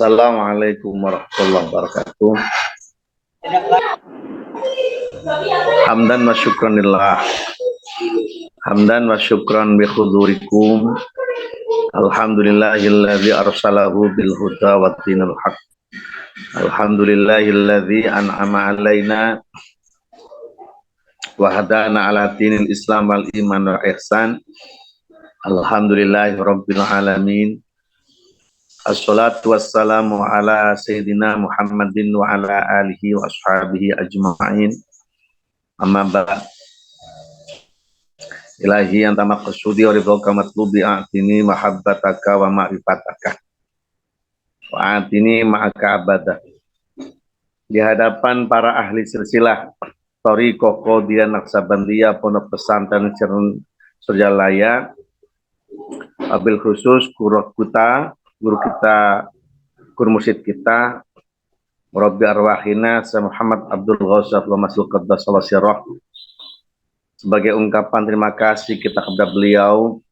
Assalamualaikum warahmatullahi wabarakatuh. Hamdan wa syukranillah. Hamdan wa syukran bi hudurikum. Alhamdulillahilladzi arsalahu bil huda wa dinil haq. Alhamdulillahilladzi an'ama alaina wa hadana ala dinil islam wal iman wa ihsan. Alhamdulillahi rabbil alamin. Assalatu wassalamu ala sayyidina Muhammadin wa ala alihi wa ashabihi ajma'in. Amma ba'd. Ilahi anta maqsudi wa ridhaka matlubi a'tini mahabbataka wa ma'rifataka wa a'tini ma'aka abadah. Di hadapan para ahli silsilah Thariqah Qadiriyah Naqsabandiyah Pondok Pesantren Suryalaya, wabil khusus guru kita, guru mursyid kita, Murabbi arwahina Muhammad Abdul Ghawsaf wa Masul Qaddas Sirah. Sebagai ungkapan terima kasih kita kepada beliau,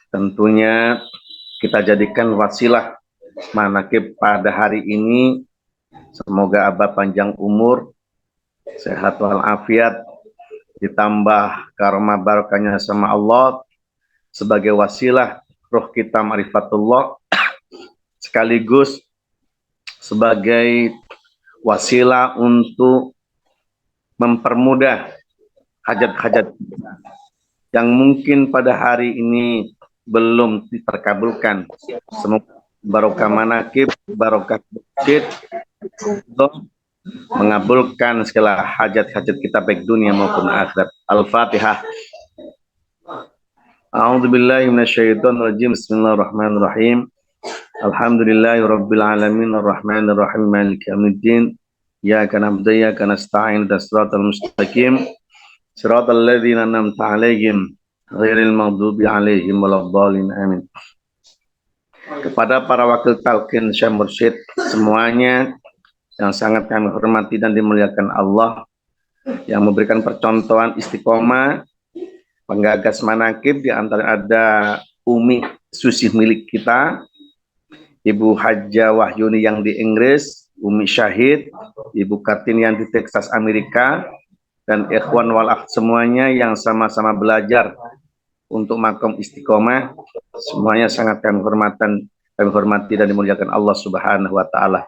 tentunya kita jadikan wasilah manaqib pada hari ini. Semoga abah panjang umur, sehat walafiat, ditambah karma barakahnya sama Allah, sebagai wasilah roh kita ma'rifatullah, sekaligus sebagai wasilah untuk mempermudah hajat-hajat yang mungkin pada hari ini belum terkabulkan. Semoga barokah manaqib, barokah masjid mengabulkan segala hajat-hajat kita baik dunia maupun akhirat. Al-Fatihah. A'udzubillahi minasyaitonir rajim. Bismillahirrahmanirrahim. Alhamdulillahirabbil alamin arrahmanir rahim maliki yaumiddin. Iyyaka na'budu wa iyyaka nasta'in ihdinas siratal mustaqim. Siratal ladzina an'amta 'alaihim ghairil maghdubi 'alaihim waladdallin. Amin. Kepada para wakil talqin Syekh Mursyid semuanya yang sangat kami hormati dan dimuliakan Allah, yang memberikan percontohan istiqomah, penggagas manaqib, di antara ada Umi Susi milik kita, Ibu Hajjah Wahyuni yang di Inggris, Umi Syahid, Ibu Kartini yang di Texas Amerika, dan ikhwan wal akh semuanya yang sama-sama belajar untuk makom istiqomah, semuanya sangat kami hormati dan dimuliakan Allah Subhanahu wa taala.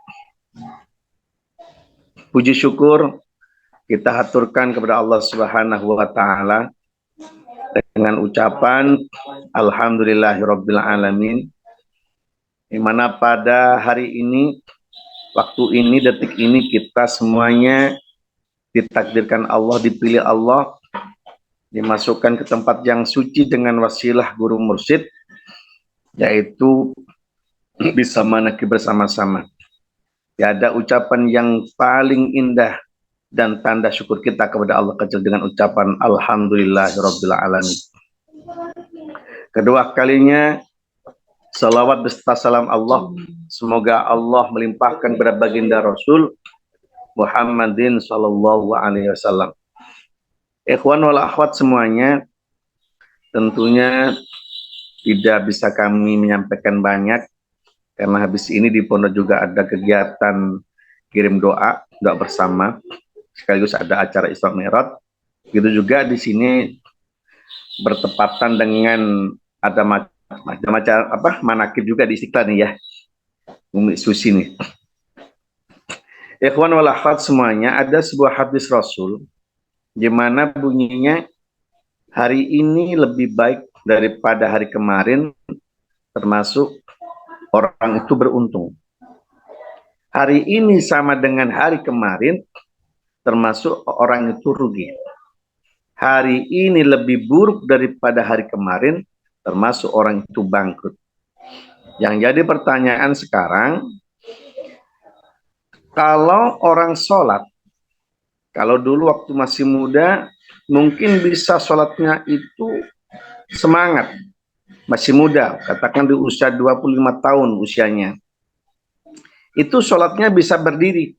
Puji syukur kita haturkan kepada Allah Subhanahu wa taala dengan ucapan alhamdulillahirabbil alamin, di mana pada hari ini, waktu ini, detik ini, kita semuanya ditakdirkan Allah, dipilih Allah, dimasukkan ke tempat yang suci dengan wasilah guru mursyid, yaitu bisa manaqib bersama-sama. Tiada ucapan yang paling indah dan tanda syukur kita kepada Allah kecil dengan ucapan alhamdulillahirabbil alamin. Kedua kalinya salawat beserta salam Allah, semoga Allah melimpahkan kepada baginda Rasul Muhammadin sallallahu alaihi wasallam. Ikhwan wal akhwat semuanya, tentunya tidak bisa kami menyampaikan banyak karena habis ini di pondok juga ada kegiatan kirim doa bersama, sekaligus ada acara Isra Mi'raj. Begitu juga di sini bertepatan dengan ada macam manaqib juga di Istiqlal nih ya, Umi Susi nih. Ikhwan wal akhwat semuanya, ada sebuah hadis Rasul di mana bunyinya hari ini lebih baik daripada hari kemarin, termasuk orang itu beruntung. Hari ini sama dengan hari kemarin, termasuk orang itu rugi. Hari ini lebih buruk daripada hari kemarin, termasuk orang itu bangkrut. Yang jadi pertanyaan sekarang, kalau orang sholat, kalau dulu waktu masih muda, mungkin bisa sholatnya itu semangat, masih muda, katakan di usia 25 tahun usianya, itu sholatnya bisa berdiri.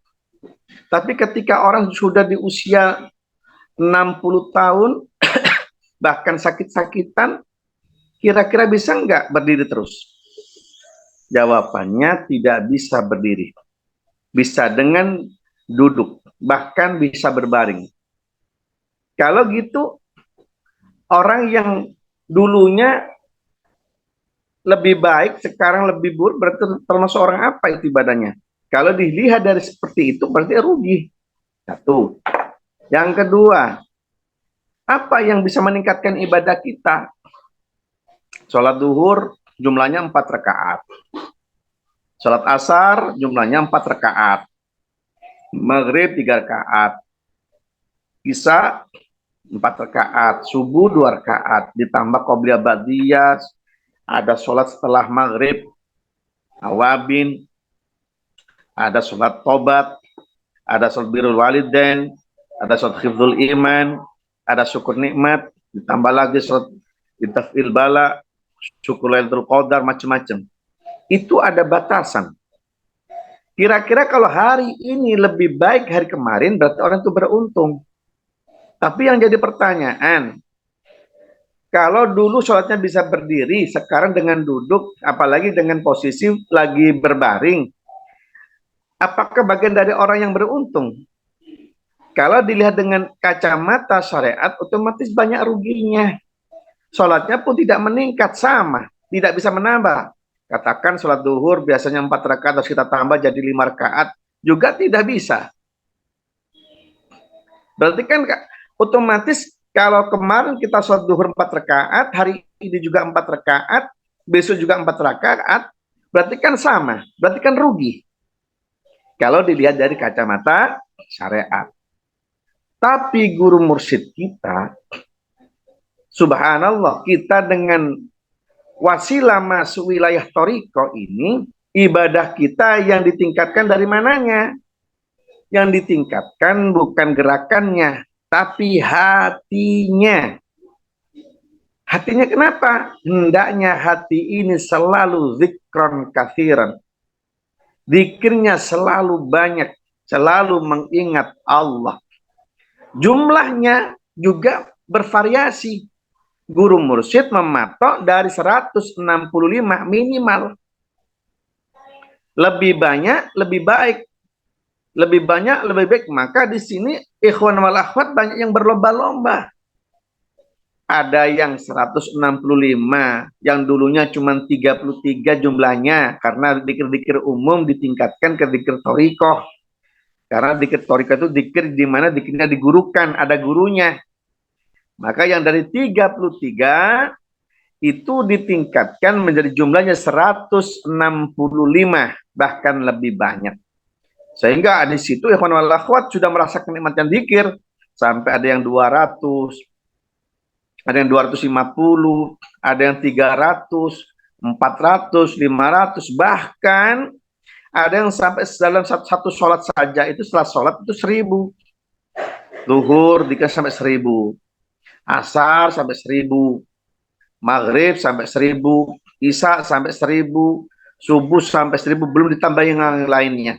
Tapi ketika orang sudah di usia 60 tahun, bahkan sakit-sakitan, kira-kira bisa nggak berdiri terus? Jawabannya tidak bisa berdiri. Bisa dengan duduk, bahkan bisa berbaring. Kalau gitu, orang yang dulunya lebih baik, sekarang lebih buruk, berarti termasuk orang apa itu ibadahnya? Kalau dilihat dari seperti itu, berarti rugi. Satu. Yang kedua, apa yang bisa meningkatkan ibadah kita? Sholat duhur jumlahnya 4 rakaat. Sholat asar jumlahnya 4 rakaat. Maghrib 3 rakaat. Isya 4 rakaat. Subuh 2 rakaat. Ditambah qobliyah ba'diyah. Ada sholat setelah maghrib. Awabin. Ada sholat tobat. Ada sholat birrul walidain. Ada sholat hifdzul iman. Ada syukur nikmat. Ditambah lagi sholat itafil bala. Syukur Lailatul Qadar, macam-macam. Itu ada batasan. Kira-kira kalau hari ini lebih baik hari kemarin, berarti orang itu beruntung. Tapi yang jadi pertanyaan, kalau dulu sholatnya bisa berdiri, sekarang dengan duduk, apalagi dengan posisi lagi berbaring, apakah bagian dari orang yang beruntung? Kalau dilihat dengan kacamata syariat, otomatis banyak ruginya. Sholatnya pun tidak meningkat, sama, tidak bisa menambah. Katakan sholat duhur biasanya 4 rakaat, harus kita tambah jadi 5 rakaat, juga tidak bisa. Berarti kan otomatis kalau kemarin kita sholat duhur 4 rakaat, hari ini juga 4 rakaat, besok juga 4 rakaat, berarti kan sama, berarti kan rugi. Kalau dilihat dari kacamata syariat. Tapi guru mursyid kita, subhanallah, kita dengan wasilah masuk wilayah Thariqah ini, ibadah kita yang ditingkatkan dari mananya? Yang ditingkatkan bukan gerakannya, tapi hatinya. Hatinya kenapa? Hendaknya hati ini selalu zikron kathiran. Zikirnya selalu banyak, selalu mengingat Allah. Jumlahnya juga bervariasi. Guru mursyid mematok dari 165 minimal. Lebih banyak, lebih baik. Lebih banyak, lebih baik. Maka di sini ikhwan wal akhwat banyak yang berlomba-lomba. Ada yang 165, yang dulunya cuma 33 jumlahnya. Karena dzikir-dzikir umum ditingkatkan ke dzikir thariqah. Karena dzikir thariqah itu dzikir di mana dzikirnya digurukan, ada gurunya. Maka yang dari 33 itu ditingkatkan menjadi jumlahnya 165, bahkan lebih banyak. Sehingga di situ ikhwan wal akhwat sudah merasakan nikmatnya zikir sampai ada yang 200, ada yang 250, ada yang 300, 400, 500, bahkan ada yang sampai dalam satu sholat saja itu setelah sholat itu 1000. Zuhur dikasih sampai 1000. Asar sampai 1000, maghrib sampai 1000, isya sampai 1000, subuh sampai 1000, belum ditambah yang lainnya.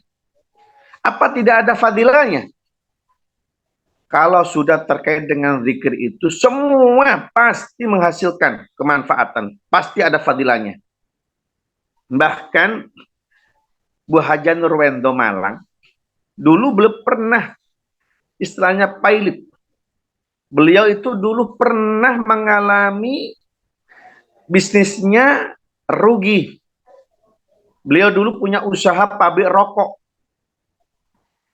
Apa tidak ada fadilahnya? Kalau sudah terkait dengan zikir itu, semua pasti menghasilkan kemanfaatan, pasti ada fadilahnya. Bahkan Bu Haja Nurwendo Malang, dulu belum pernah istilahnya pailit. Beliau itu dulu pernah mengalami bisnisnya rugi. Beliau dulu punya usaha pabrik rokok.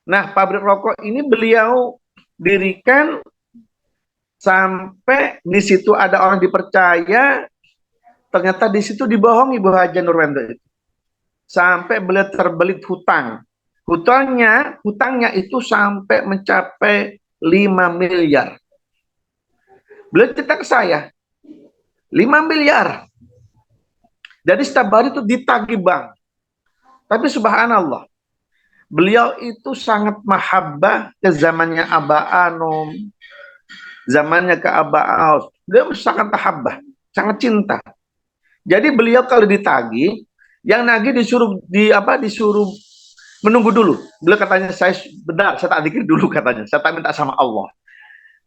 Nah, pabrik rokok ini beliau dirikan sampai di situ ada orang dipercaya, ternyata di situ dibohongi Bu Haja Nurwendo itu. Sampai beliau terbelit hutang. Hutangnya itu sampai mencapai 5 miliar. Beliau cerita ke saya, 5 miliar. Jadi setiap hari itu ditagih bank. Tapi subhanallah, beliau itu sangat mahabbah ke zamannya Abah Anom, zamannya ke Abah Aus. Beliau sangat mahabbah, sangat cinta. Jadi beliau kalau ditagih, yang nagih disuruh disuruh menunggu dulu. Beliau katanya, saya benar, saya tak zikir dulu katanya. Saya tak minta sama Allah.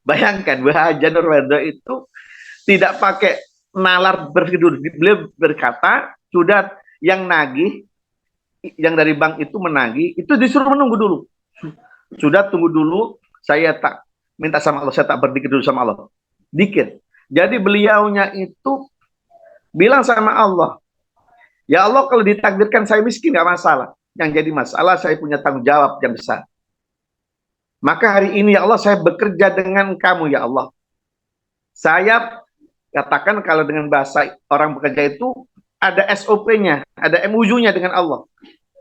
Bayangkan, Bu Haja Nurwendo itu tidak pakai nalar berpikir dulu. Beliau berkata, sudah yang nagih, yang dari bank itu menagih, itu disuruh menunggu dulu. Sudah, tunggu dulu, saya tak minta sama Allah, saya tak berzikir dulu sama Allah. Dikit. Jadi beliaunya itu bilang sama Allah, ya Allah, kalau ditakdirkan saya miskin gak masalah. Yang jadi masalah saya punya tanggung jawab yang besar. Maka hari ini ya Allah saya bekerja dengan kamu ya Allah. Saya katakan kalau dengan bahasa orang bekerja itu ada SOP-nya, ada MOU-nya dengan Allah.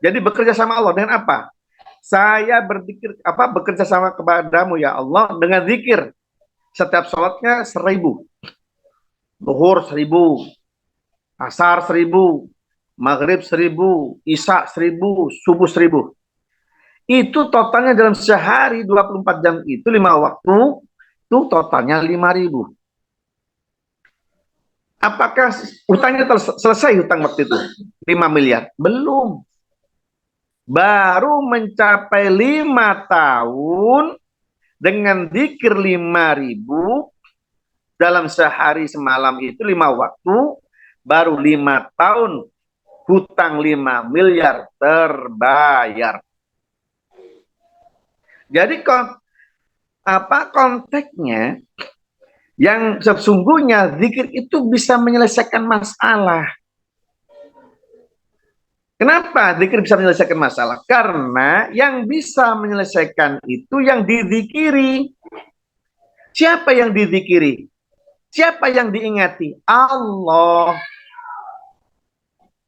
Jadi bekerja sama Allah dengan apa? Saya bekerja sama kepadamu ya Allah dengan zikir. Setiap sholatnya 1000. Zuhur 1000, asar 1000, maghrib 1000, isya 1000, subuh 1000. Itu totalnya dalam sehari 24 jam itu 5 waktu, itu totalnya 5000. Apakah hutangnya selesai hutang waktu itu? 5 miliar? Belum. Baru mencapai 5 tahun dengan zikir 5000 dalam sehari semalam itu 5 waktu, baru 5 tahun hutang 5 miliar terbayar. Jadi konteksnya yang sesungguhnya zikir itu bisa menyelesaikan masalah. Kenapa zikir bisa menyelesaikan masalah? Karena yang bisa menyelesaikan itu yang dizikiri. Siapa yang dizikiri? Siapa yang diingati? Allah.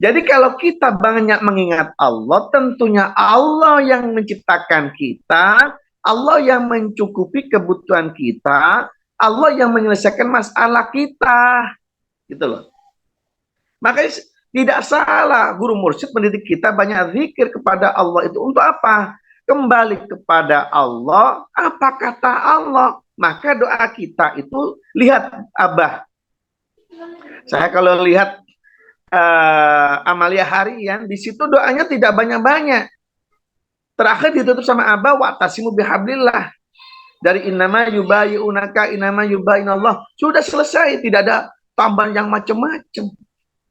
Jadi kalau kita banyak mengingat Allah, tentunya Allah yang menciptakan kita, Allah yang mencukupi kebutuhan kita, Allah yang menyelesaikan masalah kita. Gitu loh. Makanya tidak salah guru mursyid mendidik kita banyak zikir kepada Allah itu untuk apa? Kembali kepada Allah, apa kata Allah? Maka doa kita itu, lihat Abah. Saya kalau lihat amalia harian, di situ doanya tidak banyak-banyak. Terakhir ditutup sama Abah, wa'tasimu bihablillah. Dari innama yubayi'unaka innama yubayinallah. Sudah selesai, tidak ada tambahan yang macam-macam.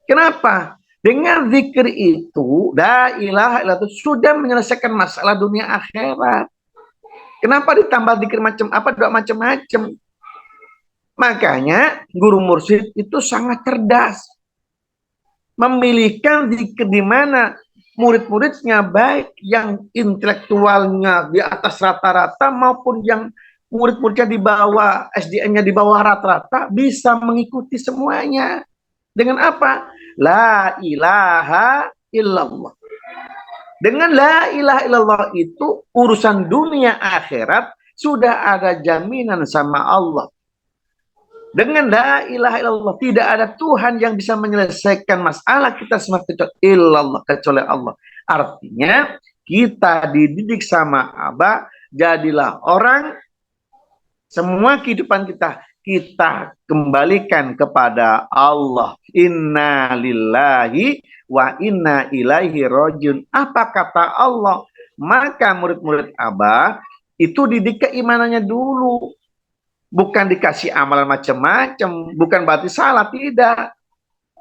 Kenapa? Dengan zikir itu, la ilaha illallah itu sudah menyelesaikan masalah dunia akhirat. Kenapa ditambah zikir macam apa, doa macam-macam? Makanya guru mursyid itu sangat cerdas. Memilihkan zikir di mana murid-muridnya baik yang intelektualnya di atas rata-rata maupun yang murid-muridnya di bawah, SDN-nya di bawah rata-rata bisa mengikuti semuanya. Dengan apa? La ilaha illallah. Dengan la ilaha illallah itu urusan dunia akhirat sudah ada jaminan sama Allah. Dengan la ilaha illallah tidak ada Tuhan yang bisa menyelesaikan masalah kita semua kecuali Allah. Artinya kita dididik sama Abah, jadilah orang, semua kehidupan kita kembalikan kepada Allah. Inna lillahi wa inna ilaihi rajiun. Apa kata Allah? Maka murid-murid Abah itu didik keimanannya dulu. Bukan dikasih amalan macam-macam, bukan berarti salah, tidak.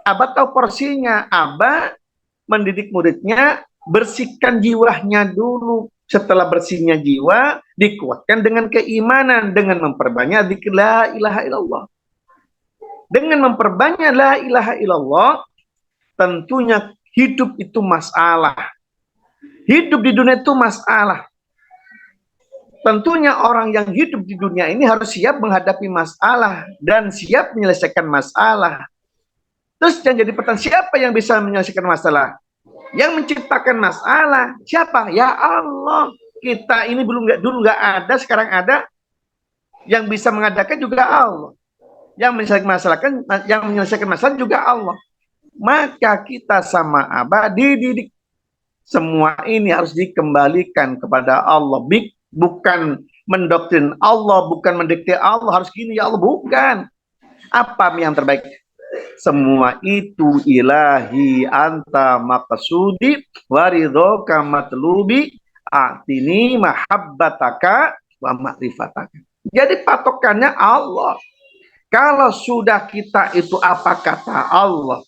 Abah tahu porsinya. Abah mendidik muridnya, bersihkan jiwanya dulu. Setelah bersihnya jiwa, dikuatkan dengan keimanan, dengan memperbanyak zikir la ilaha illallah. Dengan memperbanyak la ilaha illallah, tentunya hidup itu masalah. Hidup di dunia itu masalah. Tentunya orang yang hidup di dunia ini harus siap menghadapi masalah dan siap menyelesaikan masalah. Terus yang jadi pertanyaan, siapa yang bisa menyelesaikan masalah? Yang menciptakan masalah siapa? Ya Allah. Kita ini dulu nggak ada, sekarang ada. Yang bisa mengadakan juga Allah. Yang menyelesaikan masalah juga Allah. Maka kita sama Abah dididik. Semua ini harus dikembalikan kepada Allah. Bukan mendoktrin Allah, bukan mendikte Allah harus gini ya Allah, bukan. Apa yang terbaik? Semua itu ilahi anta maqsudi waridhoka matlubi atini mahabbataka wa ma'rifataka. Jadi patokannya Allah. Kalau sudah kita itu apa kata Allah,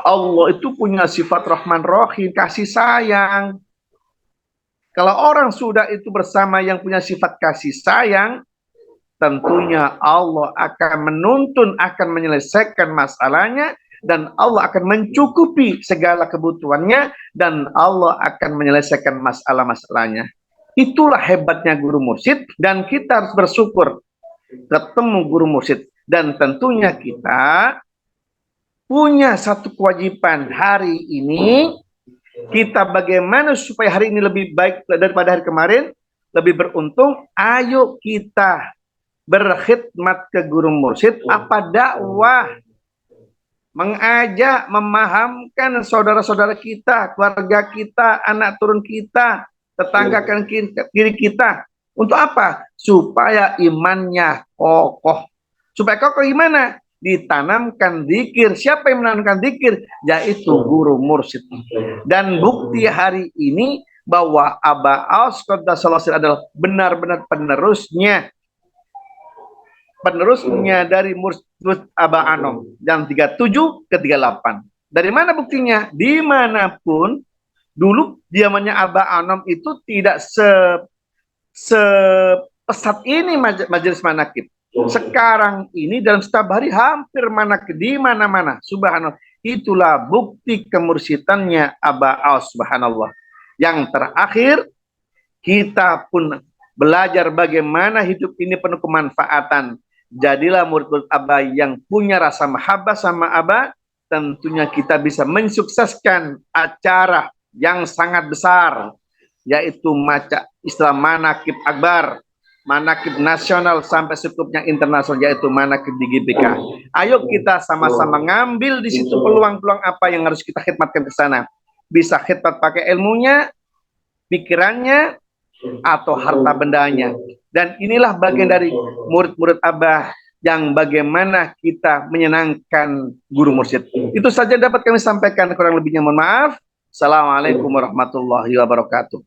Allah itu punya sifat Rahman Rahim, kasih sayang. Kalau orang sudah itu bersama yang punya sifat kasih sayang, tentunya Allah akan menuntun, akan menyelesaikan masalahnya, dan Allah akan mencukupi segala kebutuhannya, dan Allah akan menyelesaikan masalah-masalahnya. Itulah hebatnya guru mursyid, dan kita harus bersyukur ketemu guru mursyid. Dan tentunya kita punya satu kewajiban hari ini, kita bagaimana supaya hari ini lebih baik daripada hari kemarin, lebih beruntung. Ayo kita berkhidmat ke guru mursyid, apa dakwah, mengajak, memahamkan saudara-saudara kita, keluarga kita, anak turun kita, tetangga kan kiri kita. Untuk apa? Supaya imannya kokoh. Supaya kokoh gimana? Ditanamkan zikir. Siapa yang menanamkan zikir? Yaitu guru mursyid. Dan bukti hari ini bahwa Aba Aus Qaddasallahu adalah benar-benar penerusnya dari mursyid Aba Anom yang 37 ke 38. Dari mana buktinya? Dimanapun dulu diamannya Aba Anom itu tidak sepesat ini majelis manakib. Sekarang ini dalam setiap hari hampir manakib di mana-mana. Subhanallah. Itulah bukti kemursidannya Aba Aus, subhanallah. Yang terakhir, kita pun belajar bagaimana hidup ini penuh kemanfaatan. Jadilah murid-murid Aba yang punya rasa mahabbah sama Aba. Tentunya kita bisa mensukseskan acara yang sangat besar, yaitu Islam Manakib Akbar, manakib nasional sampai cukupnya internasional, yaitu manakib di GBK. Ayo kita sama-sama ngambil di situ peluang-peluang apa yang harus kita khidmatkan ke sana. Bisa khidmat pakai ilmunya, pikirannya, atau harta bendanya. Dan inilah bagian dari murid-murid Abah yang bagaimana kita menyenangkan guru mursyid. Itu saja dapat kami sampaikan, kurang lebihnya mohon maaf. Assalamualaikum warahmatullahi wabarakatuh.